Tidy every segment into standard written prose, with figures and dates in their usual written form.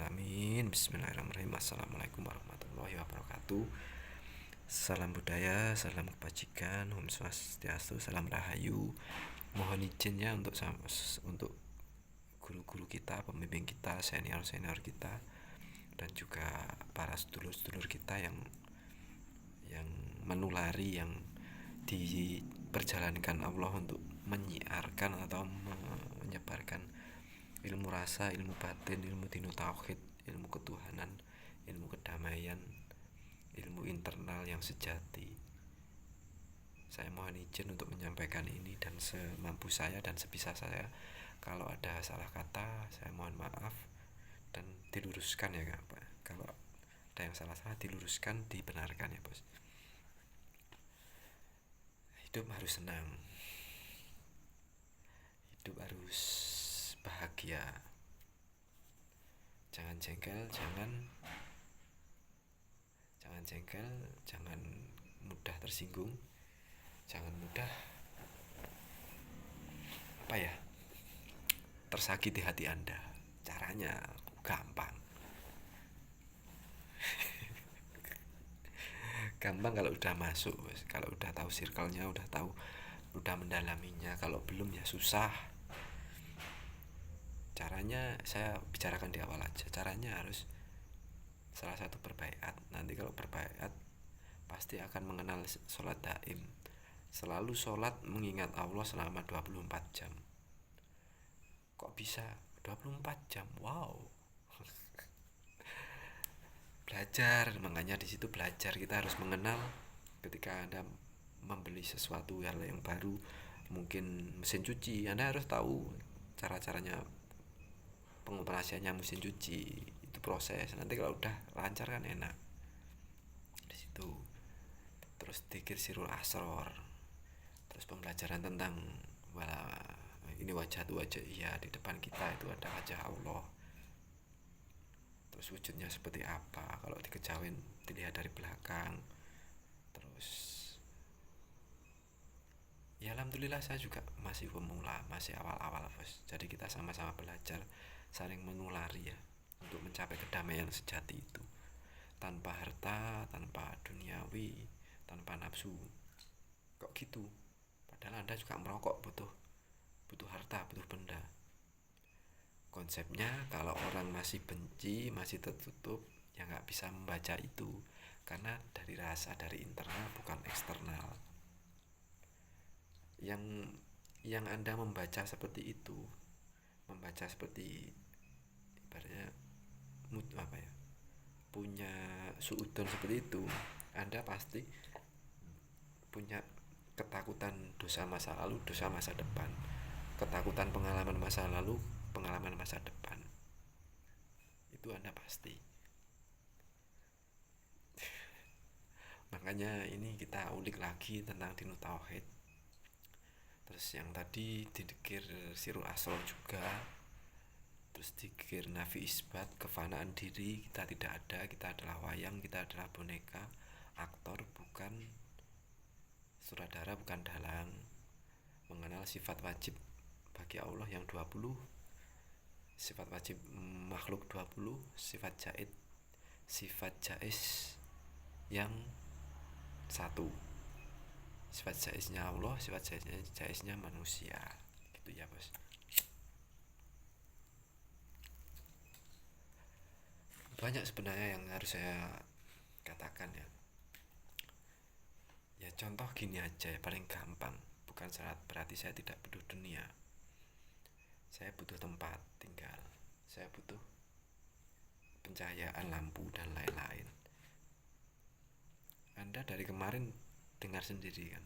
alamin. Bismillahirrahmanirrahim. Assalamualaikum warahmatullahi wabarakatuh. Salam budaya, salam kebajikan, Om Swastiastu, salam rahayu. Mohon izinnya untuk guru-guru kita, pembimbing kita, senior-senior kita, dan juga para sedulur-sedulur kita yang menulari, yang diperjalankan Allah untuk menyiarkan atau menyebarkan ilmu rasa, ilmu batin, ilmu dinu tauhid, ilmu ketuhanan, ilmu kedamaian, ilmu internal yang sejati. Saya mohon izin untuk menyampaikan ini dan semampu saya dan sebisa saya. Kalau ada salah kata, saya mohon maaf dan diluruskan ya Pak. Kalau ada yang salah-salah diluruskan, dibenarkan ya Bos. Hidup harus senang. Hidup harus bahagia. Jangan jengkel, jangan mudah tersinggung, jangan mudah tersakiti hati Anda. Caranya gampang. Gampang kalau udah masuk, kalau udah tahu circle-nya, udah mendalaminya. Kalau belum ya susah. Caranya saya bicarakan di awal aja. Caranya harus salah satu berbaiat. Nanti kalau berbaiat pasti akan mengenal sholat daim. Selalu sholat mengingat Allah selama 24 jam. Kok bisa 24 jam? Wow. Belajar, makanya di situ belajar. Kita harus mengenal ketika Anda membeli sesuatu hal yang baru, mungkin mesin cuci, Anda harus tahu cara-caranya pengoperasiannya mesin cuci. Itu proses. Nanti kalau udah lancar kan enak. Di situ. Terus dzikir sirul asror. Terus pembelajaran tentang ini wajah iya, di depan kita itu ada wajah Allah. Terus wujudnya seperti apa, kalau dikejauhin dilihat dari belakang. Terus ya alhamdulillah saya juga masih pemula, masih awal-awal Bos. Jadi kita sama-sama belajar, saling menulari ya, untuk mencapai kedamaian sejati itu. Tanpa harta, tanpa duniawi, tanpa nafsu. Kok gitu? Padahal Anda juga merokok, butuh harta, butuh benda. Konsepnya kalau orang masih benci, masih tertutup, ya nggak bisa membaca itu, karena dari rasa, dari internal, bukan eksternal. Yang Anda membaca seperti itu, membaca seperti ibaratnya punya suudon seperti itu, Anda pasti punya ketakutan dosa masa lalu, dosa masa depan, ketakutan pengalaman masa lalu, pengalaman masa depan. Itu Anda pasti. Makanya ini kita ulik lagi tentang dinu tauhid. Terus yang tadi dikir sirul asror juga. Terus dikir nafi isbat, kefanaan diri, kita tidak ada, kita adalah wayang, kita adalah boneka, aktor bukan sutradara, bukan dalang. Mengenal sifat wajib bagi Allah yang 20, sifat wajib makhluk 20, sifat jaiz yang 1. Sifat jaiznya Allah, sifat jaiznya manusia. Gitu ya Bos. Banyak sebenarnya yang harus saya katakan ya. Ya contoh gini aja ya, paling gampang. Bukan syarat berarti saya tidak butuh dunia. Saya butuh tempat tinggal. Saya butuh pencahayaan lampu dan lain-lain. Anda dari kemarin dengar sendiri kan.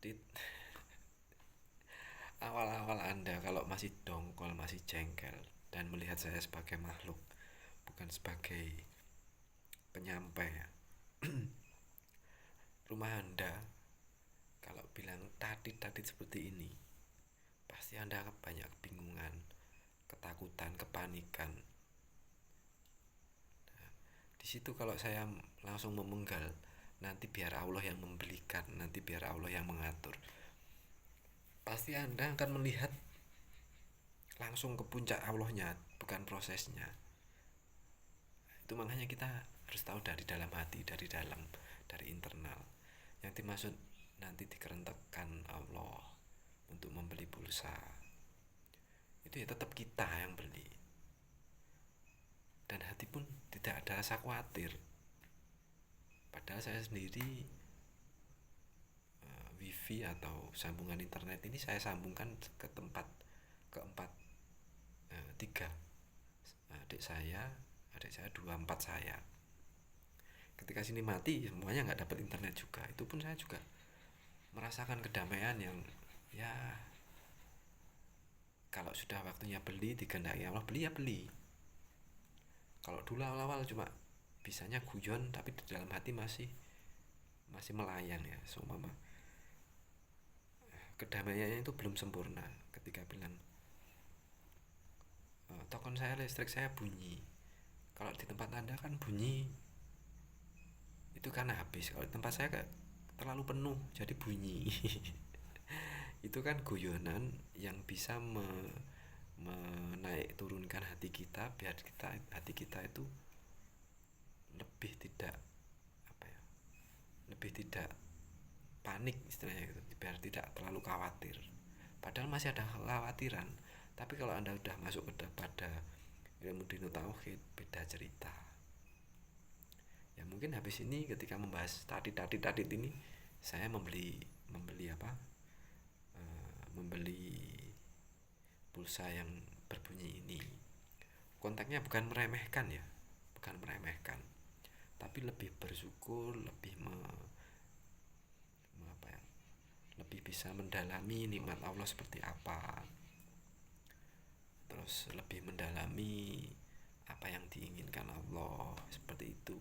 Dit. Awal-awal Anda kalau masih dongkol, masih jengkel dan melihat saya sebagai makhluk, bukan sebagai penyampai ya. Rumah Anda kalau bilang tadi seperti ini, pasti Anda banyak kebingungan, ketakutan, kepanikan. Nah, di situ kalau saya langsung memenggal, nanti biar Allah yang membelikan, nanti biar Allah yang mengatur. pasti Anda akan melihat langsung ke puncak Allahnya, bukan prosesnya. Itu makanya kita harus tahu dari dalam hati, dari dalam, dari internal. Yang dimaksud nanti dikerentakkan Allah untuk membeli pulsa, itu ya tetap kita yang beli. Dan hati pun tidak ada rasa khawatir. Padahal saya sendiri wifi atau sambungan internet ini saya sambungkan ke tempat keempat, tiga adik saya dua, empat saya. Ketika sini mati semuanya nggak dapat internet juga, itu pun saya juga merasakan kedamaian yang ya, kalau sudah waktunya beli dikehendaki Allah beli ya beli. Kalau dulu awal-awal cuma bisanya guyon, tapi di dalam hati masih melayang ya, seumpama kedamaiannya itu belum sempurna. Ketika bilang tokon saya, listrik saya bunyi, kalau di tempat Anda kan bunyi itu karena habis, kalau di tempat saya kayak terlalu penuh jadi bunyi. Itu kan guyonan yang bisa menaik turunkan hati kita, biar hati kita itu lebih tidak, apa ya, lebih tidak panik istilahnya gitu, biar tidak terlalu khawatir. Padahal masih ada kekhawatiran, tapi kalau Anda udah masuk pada ilmu dino tauhid, beda cerita. Ya mungkin habis ini ketika membahas tadi ini, saya membeli apa, membeli pulsa yang berbunyi ini. Konteksnya bukan meremehkan ya, bukan meremehkan, tapi lebih bersyukur, apa ya, lebih bisa mendalami nikmat Allah seperti apa, terus lebih mendalami apa yang diinginkan Allah, seperti itu.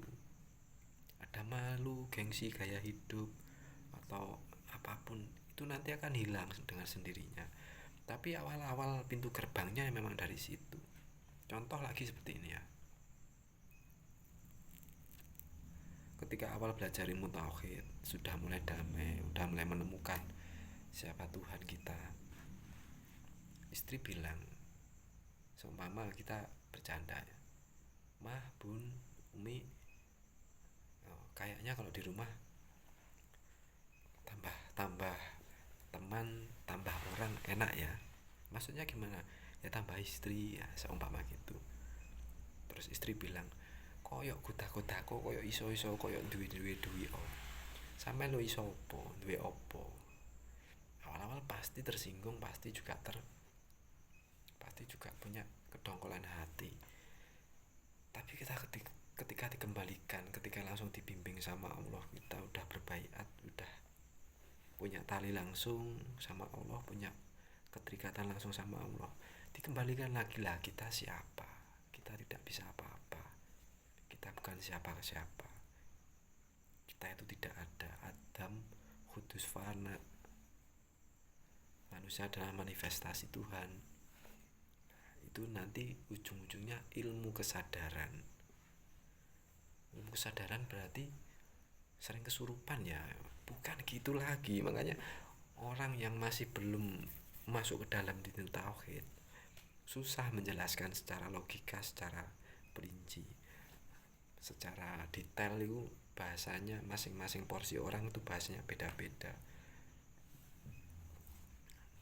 Ada malu, gengsi, gaya hidup atau apapun itu nanti akan hilang dengan sendirinya. Tapi awal-awal pintu gerbangnya memang dari situ. Contoh lagi seperti ini ya. Ketika awal belajar ilmu tauhid, sudah mulai damai, sudah mulai menemukan siapa Tuhan kita. Istri bilang, seumpama kita bercanda ya, Mah, Bun, Umi, kayaknya kalau di rumah tambah teman, tambah orang enak ya. Maksudnya gimana? Ya tambah istri ya, seumpama gitu. Terus istri bilang, koyok goda-godako, koyok iso-iso, koyok duwe oh. Sampai lo iso opo, duwe opo. Awal-awal pasti tersinggung, pasti juga punya kedongkolan hati. Tapi ketika dikembalikan, ketika langsung dibimbing sama Allah, kita udah berbaiat, udah punya tali langsung sama Allah, punya keterikatan langsung sama Allah, dikembalikan lagi lah kita siapa. Kita tidak bisa apa-apa, kita bukan siapa-siapa, kita itu tidak ada. Adam kudus fana, manusia adalah manifestasi Tuhan. Itu nanti ujung-ujungnya ilmu kesadaran. Ilmu kesadaran berarti sering kesurupan ya, bukan gitu lagi. Makanya orang yang masih belum masuk ke dalam dini tauhid susah menjelaskan secara logika, secara perinci, secara detail. Itu bahasanya masing-masing porsi orang itu bahasanya beda-beda.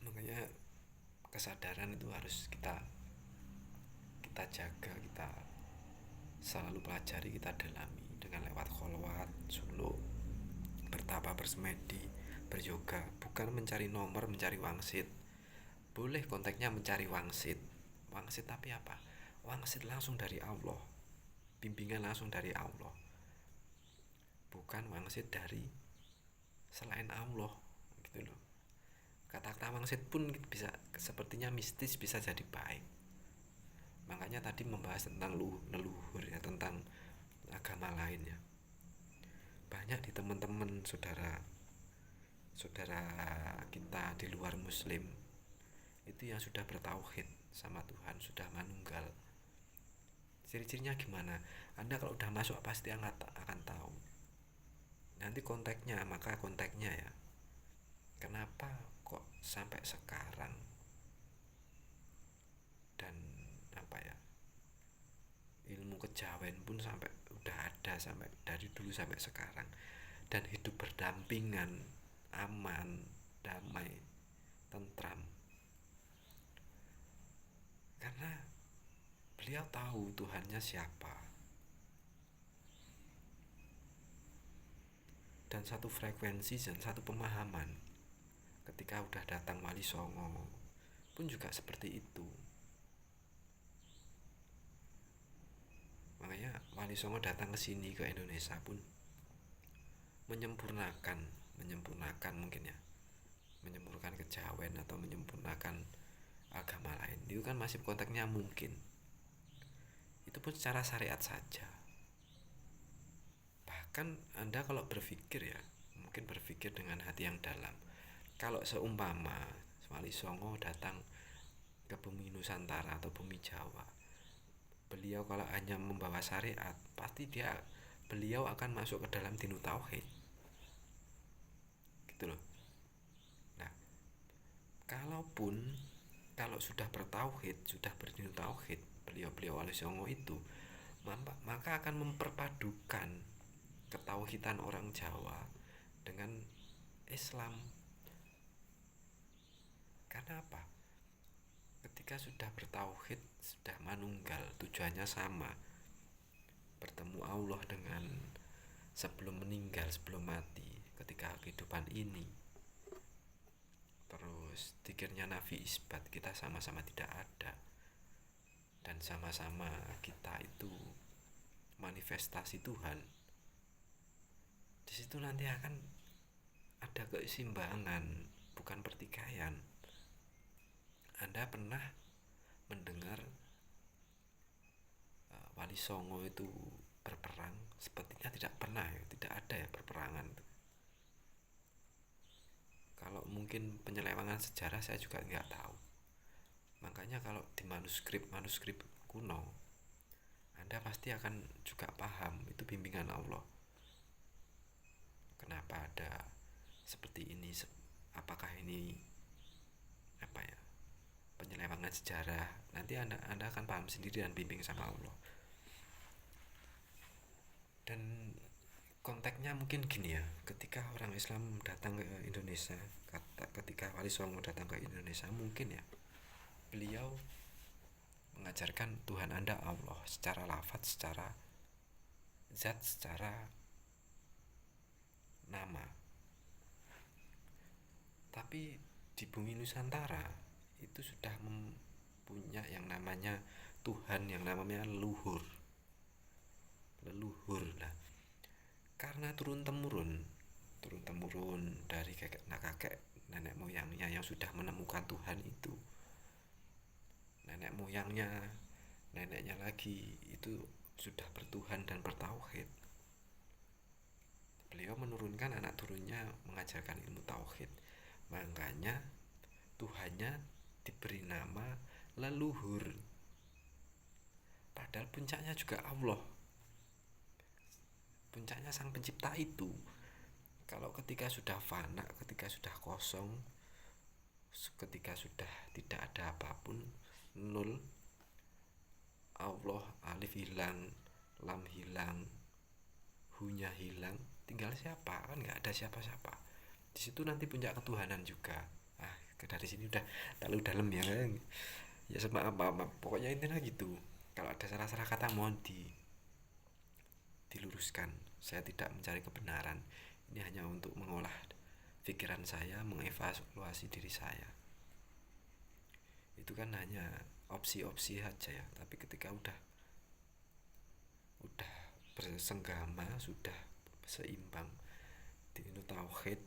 Makanya kesadaran itu harus kita jaga, kita selalu pelajari, kita dalami dengan lewat kholwat, suluk, bertapa, bersemedi, beryoga. Bukan mencari nomor, mencari wangsit. Boleh konteksnya mencari wangsit tapi apa? Wangsit langsung dari Allah, bimbingan langsung dari Allah, bukan wangsit dari selain Allah gitu loh. Kata-kata wangsit pun bisa sepertinya mistis, bisa jadi baik. Makanya tadi membahas tentang leluhur ya, tentang agama lain ya. Banyak di teman-teman saudara kita di luar muslim itu yang sudah bertauhid sama Tuhan, sudah manunggal. Ciri-cirinya gimana? Anda kalau udah masuk pasti akan tahu. Nanti konteksnya ya, kenapa kok sampai sekarang. Dan apa ya, ilmu kejawen pun sampai udah ada sampai dari dulu sampai sekarang, dan hidup berdampingan, aman, damai, tentram, karena beliau tahu Tuhannya siapa. Dan satu frekuensi dan satu pemahaman. Ketika udah datang Wali Songo pun juga seperti itu. Makanya Wali Songo datang ke sini, ke Indonesia pun menyempurnakan mungkin ya, menyempurnakan kejawen atau menyempurnakan agama lain. Itu kan masih konteksnya mungkin. Itu pun secara syariat saja. Bahkan Anda kalau berpikir ya, mungkin berpikir dengan hati yang dalam. Kalau seumpama Wali Songo datang ke bumi Nusantara atau bumi Jawa, beliau kalau hanya membawa syariat, pasti beliau akan masuk ke dalam dinu tauhid. Gitu loh. Nah, kalau sudah bertauhid, sudah berdinu tauhid, beliau Wali Songo itu maka akan memperpadukan ketauhidan orang Jawa dengan Islam. Karena apa? Ketika sudah bertauhid, sudah manunggal, tujuannya sama, bertemu Allah dengan sebelum meninggal, sebelum mati, ketika kehidupan ini. Terus dikirnya nafi isbat, kita sama-sama tidak ada, dan sama-sama kita itu manifestasi Tuhan. Di situ nanti akan ada keseimbangan, bukan pertikaian. Anda pernah mendengar Wali Songo itu berperang? Sepertinya tidak pernah ya, tidak ada ya perperangan. Kalau mungkin penyelewangan sejarah saya juga nggak tahu. Makanya kalau di manuskrip kuno, Anda pasti akan juga paham itu bimbingan Allah. Kenapa ada seperti ini? Apakah ini apa ya, penyelewangan sejarah? Nanti anda akan paham sendiri dan bimbing sama Allah. Dan konteksnya mungkin gini ya, ketika orang Islam datang ke Indonesia, ketika Wali Songo datang ke Indonesia, mungkin ya beliau mengajarkan Tuhan Anda Allah secara lafaz, secara zat, secara nama. Tapi di bumi Nusantara itu sudah mempunyai yang namanya Tuhan, yang namanya leluhur lah. Karena turun temurun dari kakek nenek moyangnya yang sudah menemukan Tuhan itu, nenek moyangnya, neneknya lagi itu sudah bertuhan dan bertauhid. Beliau menurunkan anak turunnya mengajarkan ilmu tauhid. Makanya Tuhannya diberi nama leluhur. Padahal puncaknya juga Allah. Puncaknya sang pencipta itu. Kalau ketika sudah fana, ketika sudah kosong, ketika sudah tidak ada apapun, nol, Allah, alif hilang, lam hilang, hunya hilang, tinggal siapa? Kan nggak ada siapa-siapa. Di situ nanti puncak ketuhanan juga. Dari sini udah terlalu dalam ya kan. Ya sama apa pokoknya intinya gitu. Kalau ada salah-salah kata mohon diluruskan. Saya tidak mencari kebenaran. Ini hanya untuk mengolah pikiran saya, mengevaluasi diri saya. Itu kan hanya opsi-opsi saja ya. Tapi ketika udah bersenggama, sudah seimbang di tauhid,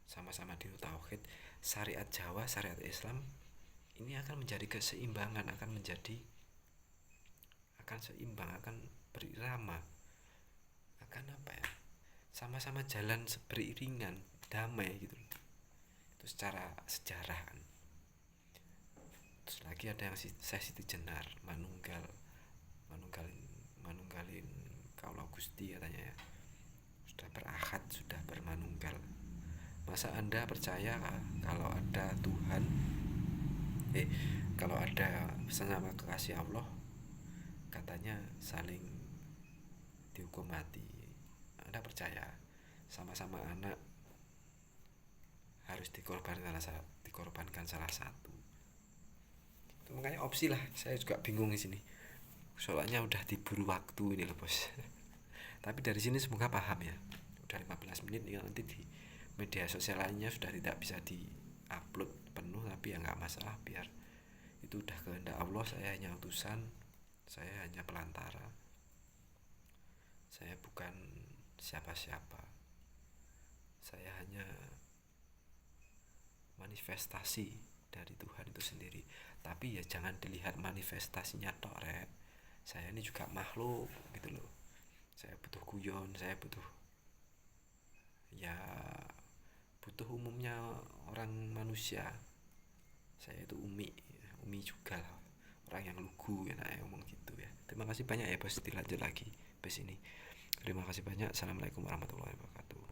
sama-sama di tauhid, syariat Jawa, syariat Islam, ini akan menjadi keseimbangan, akan seimbang, akan berirama, akan apa ya, sama-sama jalan beriringan, damai gitu. Itu secara sejarah kan. Terus lagi ada yang Sesi Jenar, manunggalin kaulah Gusti katanya ya. Sudah berahad, sudah bermanunggal. Masa Anda percaya kalau ada Tuhan, kalau ada sesama kekasih Allah, katanya saling dihukum mati. Anda percaya sama-sama anak harus dikorbankan salah satu. Itu makanya opsi lah. Saya juga bingung di sini. Soalnya udah diburu waktu ini loh bos. Tapi dari sini semoga paham ya. Udah 15 menit nih, nanti di media sosial lainnya sudah tidak bisa di-upload penuh, tapi ya nggak masalah, biar itu udah kehendak Allah. Saya hanya utusan, saya hanya pelantara, saya bukan siapa-siapa, saya hanya manifestasi dari Tuhan itu sendiri. Tapi ya jangan dilihat manifestasinya tok rek, saya ini juga makhluk gitu loh. Saya butuh guyon, saya butuh, ya butuh umumnya orang manusia. Saya itu umi juga lah, orang yang lugu ya, nah, ngomong gitu ya. Terima kasih banyak ya bos, dilanjut lagi bos ini. Terima kasih banyak. Assalamualaikum warahmatullahi wabarakatuh.